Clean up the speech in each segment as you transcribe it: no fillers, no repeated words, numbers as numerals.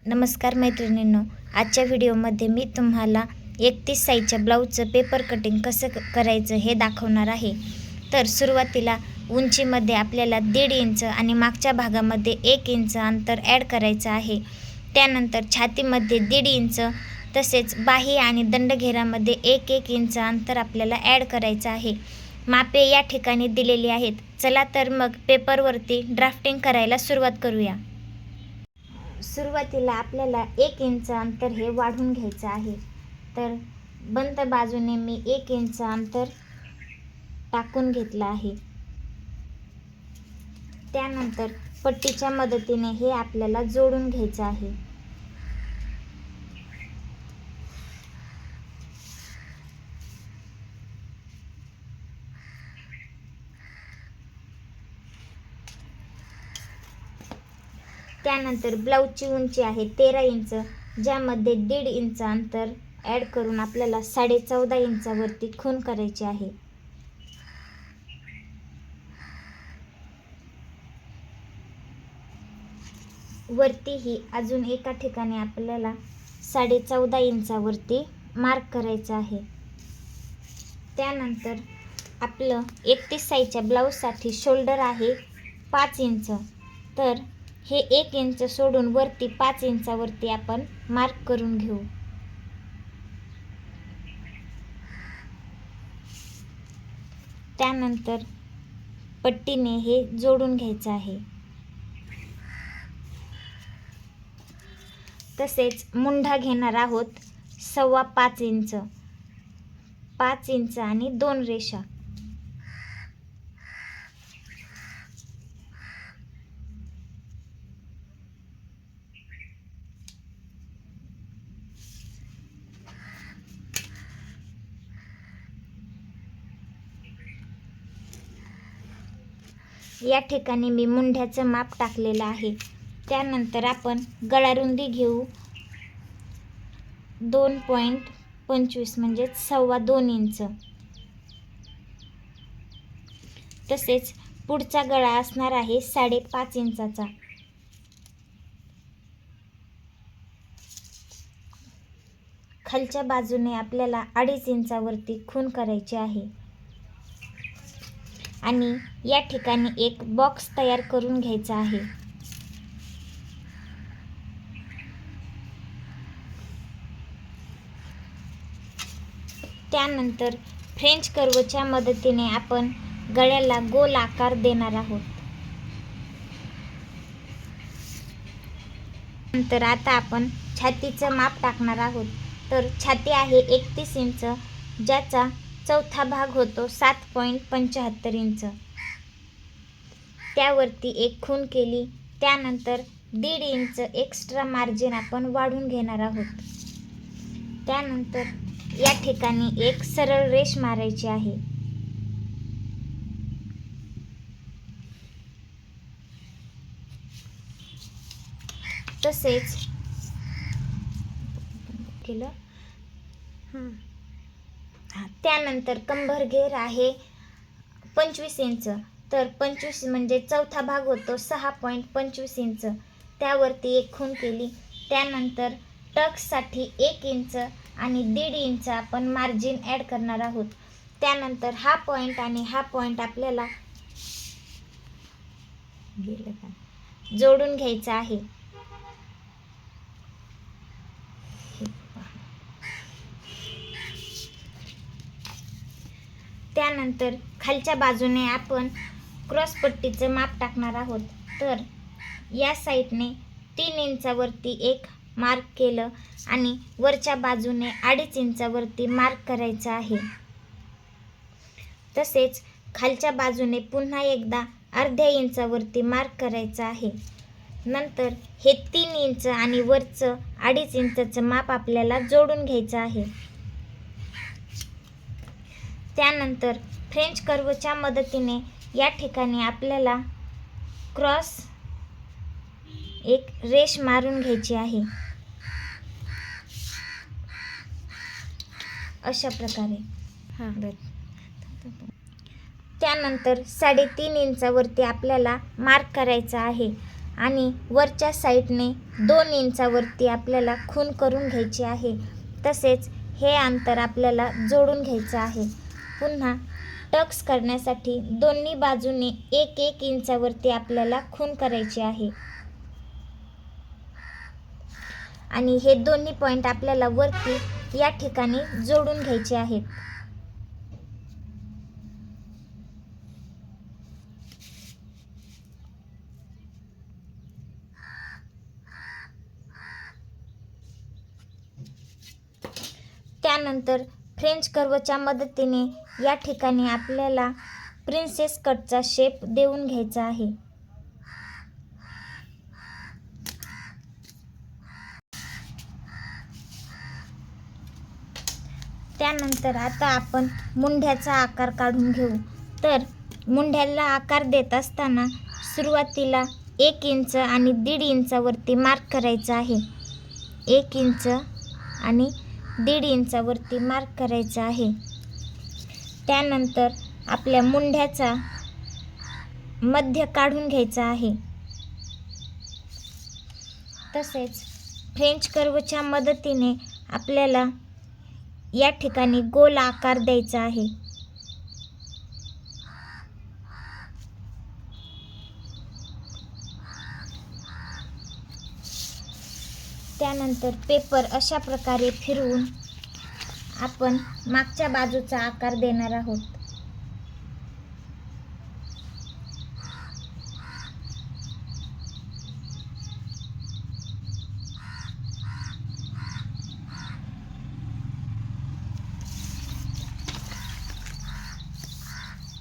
नमस्कार मैत्रिणींनो, आजच्या व्हिडिओमध्ये मी तुम्हाला 31 साईजच्या ब्लाऊजचं पेपर कटिंग कसं करायचं हे दाखवणार आहे. तर सुरुवातीला उंचीमध्ये आपल्याला 1.5 इंच आणि मागच्या भागामध्ये 1 इंच अंतर ॲड करायचं आहे. त्यानंतर छातीमध्ये 1.5 इंच, तसेच बाही आणि दंडघेरामध्ये 1-1 इंच अंतर आपल्याला ॲड करायचं आहे. मापे या ठिकाणी दिलेली आहेत. चला तर मग पेपरवरती ड्राफ्टिंग करायला सुरुवात करूया. सुरुवातीला आपल्याला 1 इंच अंतर हे वाढवून घ्यायचं आहे. तर बंद बाजूने मी 1 इंच अंतर टाकून घेतलं आहे. त्यानंतर पट्टीच्या मदतीने हे आपल्याला जोडून घ्यायचं आहे. त्यानंतर ब्लाऊजची उंची आहे 13 इंच, ज्यामध्ये 1.5 इंच अंतर ॲड करून आपल्याला 14.5 इंचावरती खूण करायची आहे. वरतीही अजून एका ठिकाणी आपल्याला 14.5 इंचावरती मार्क करायचं आहे. त्यानंतर आपलं 31 साईजच्या ब्लाऊजसाठी शोल्डर आहे 5 इंच. तर हे 1 इंच सोडून वरती 5 इंचावरती आपण मार्क करून घेऊ. त्यानंतर पट्टीने हे जोडून घ्यायचं आहे. तसेच मुंढा घेणार आहोत 5.25 इंच, 5 इंच आणि 2 रेषा. या ठिकाणी मी मुंढ्याचं माप टाकलेलं आहे. त्यानंतर आपण गळारुंदी घेऊ 2.25 म्हणजे 2.25 इंच. तसेच पुढचा गळा असणार आहे 5.5 इंचाचा. खालच्या बाजूने आपल्याला 2.5 इंचावरती खूण करायची आहे. आणि या ठिकाणी एक बॉक्स तयार करून घ्यायचा आहे. त्यानंतर फ्रेंच कर्वच्या मदतीने आपण गळ्याला गोल आकार देणार आहोत. नंतर आता आपण छातीचं माप टाकणार आहोत. तर छाती आहे 31 इंच, ज्याचा चौथा भाग होतो 7.75 इंच. त्यावरती एक खूण केली. त्यानंतर 1.5 इंच एक्स्ट्रा मार्जिन आपण वाढून घेणार आहोत. त्यानंतर या ठिकाणी एक सरळ रेष मारायची आहे. तसेच केलं. त्यानंतर कंबर घेर आहे 25 इंच. तर 25 म्हणजे चौथा भाग होतो 6.25 इंच. त्यावरती एक खूण केली. त्यानंतर टक्ससाठी 1 इंच आणि 1.5 इंच आपण मार्जिन ॲड करणार आहोत. त्यानंतर हा पॉईंट आणि हा पॉईंट आपल्याला जोडून घ्यायचा आहे. त्यानंतर खालच्या बाजूने आपण क्रॉस पट्टीचं माप टाकणार आहोत. तर या साईडने 3 इंचावरती एक मार्क केलं आणि वरच्या बाजूने 2.5 इंचावरती मार्क करायचं आहे. तसेच खालच्या बाजूने पुन्हा एकदा अर्ध्या इंचावरती मार्क करायचं आहे. नंतर हे 3 इंच आणि वरचं 2.5 इंचाचं माप आपल्याला जोडून घ्यायचं आहे. त्यानंतर फ्रेंच कर्वच्या मदतीने या ठिकाणी आपल्याला क्रॉस एक रेष मारून घ्यायची आहे. अशा प्रकारे. त्यानंतर 3.5 इंचावरती आपल्याला मार्क करायचा आहे. आणि वरच्या साईडने 2 इंचावरती आपल्याला खूण करून घ्यायची आहे. तसेच हे अंतर आपल्याला जोडून घ्यायचं आहे. पुन्हा टक्स करण्यासाठी दोन्ही बाजूने 1-1 इंचावरती आपल्याला खूण करायची आहे आणि हे दोन्ही पॉईंट आपल्याला वरती या ठिकाणी जोडून घ्यायचे आहेत. त्यानंतर फ्रेंच कर्वच्या मदतीने या ठिकाणी आपल्याला प्रिन्सेस कटचा शेप देऊन घ्यायचा आहे. त्यानंतर आता आपण मुंढ्याचा आकार काढून घेऊ. तर मुंढ्याला आकार देत असताना सुरुवातीला 1 इंच आणि 1.5 इंचावरती मार्क करायचा आहे. 1 इंच आणि 1.5 इंचावरती मार्क करायचा आहे. त्यानंतर आपल्या मुंढ्याचा मध्य काढून घ्यायचा आहे. तसेच फ्रेंच कर्वच्या मदतीने आपल्याला या ठिकाणी गोल आकार द्यायचा आहे. त्यानंतर पेपर अशा प्रकारे फिरवून आपण मागच्या बाजूचा आकार देणार आहोत.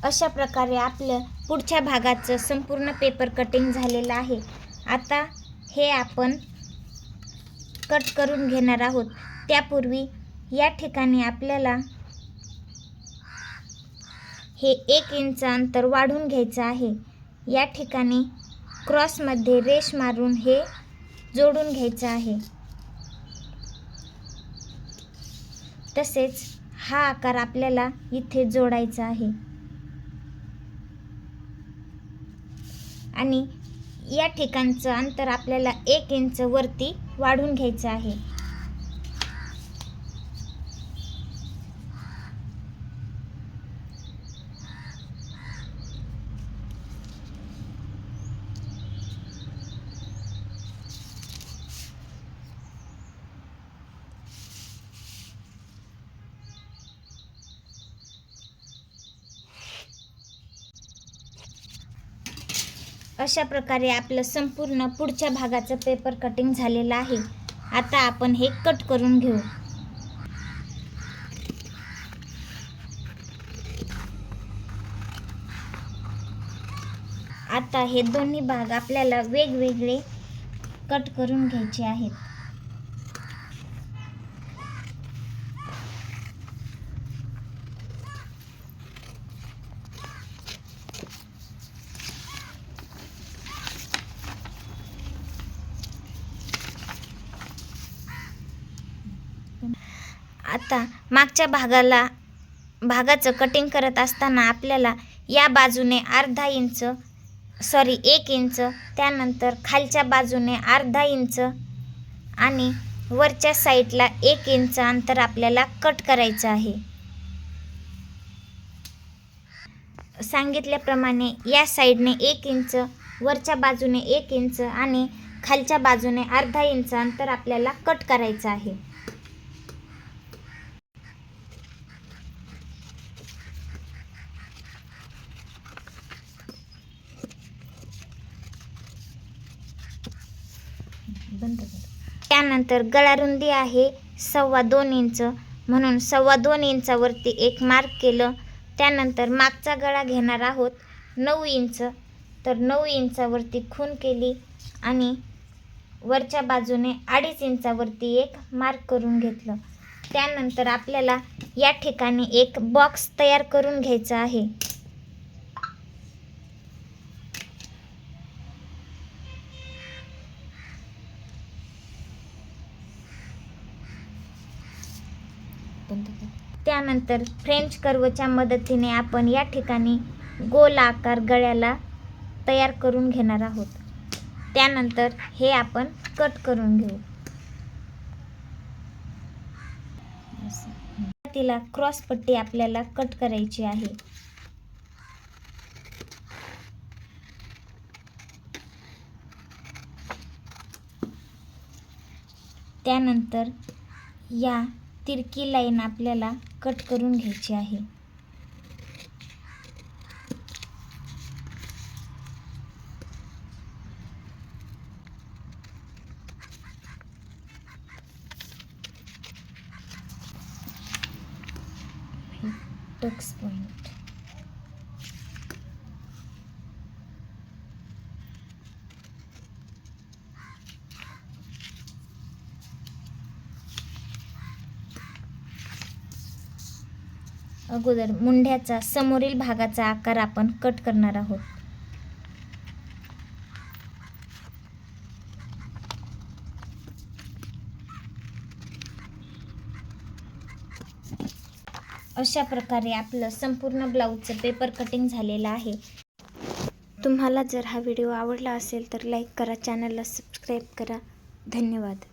अशा प्रकारे आपलं पुढच्या भागाचं संपूर्ण पेपर कटिंग झालेलं आहे. आता हे आपण कट करून घेणार आहोत. त्यापूर्वी या ठिकाणी आपल्याला हे 1 इंच अंतर वाढवून घ्यायचं आहे. या ठिकाणी क्रॉसमध्ये रेष मारून हे जोडून घ्यायचं आहे. तसेच हा आकार आपल्याला इथे जोडायचा आहे आणि या ठिकाणचं अंतर आपल्याला 1 इंच वरती वाढवून घ्यायचं आहे. अशा प्रकारे आपलं संपूर्ण पुढच्या भागाचं पेपर कटिंग झालेलं आहे. आता आपण हे कट करून घेऊ. आता हे दोन्ही भाग आपल्याला वेगवेगळे कट करून घ्यायचे आहेत. आता मागच्या भागाचं कटिंग करत असताना आपल्याला या बाजूने 1 इंच, त्यानंतर खालच्या बाजूने 1/2 इंच आणि वरच्या साईडला 1 इंच अंतर आपल्याला कट करायचं आहे. सांगितल्याप्रमाणे या साईडने 1 इंच, वरच्या बाजूने 1 इंच आणि खालच्या बाजूने 1/2 इंच अंतर आपल्याला कट करायचं आहे. त्यानंतर गळारुंदी आहे 2.25 इंच, म्हणून 2.25 इंचावरती एक मार्क केलं. त्यानंतर मागचा गळा घेणार आहोत 9 इंच, तर 9 इंचावरती खूण केली आणि वरच्या बाजूने 2.5 इंचावरती एक मार्क करून घेतलं. त्यानंतर आपल्याला या ठिकाणी एक बॉक्स तयार करून घ्यायचा आहे. त्यानंतर फ्रेंच कर्वच्या मदतीने आपण या ठिकाणी गोल आकार गळ्याला तयार करून घेणार आहोत. त्यानंतर हे आपण कट करून घेऊ. तिला क्रॉस पट्टी आपल्याला कट करायची आहे. त्यानंतर या तिरकी लाईन आपल्याला कट करून घ्यायची आहे. टक्स पॉइंट. अगोदर मुंड्याचा समोरील भागाचा आकार आपण कट करणार आहोत. अशा प्रकारे आपलं संपूर्ण ब्लाऊजचं पेपर कटिंग झालेलं आहे. तुम्हाला जर हा व्हिडिओ आवडला असेल तर लाईक करा, चॅनलला सबस्क्राईब करा. धन्यवाद.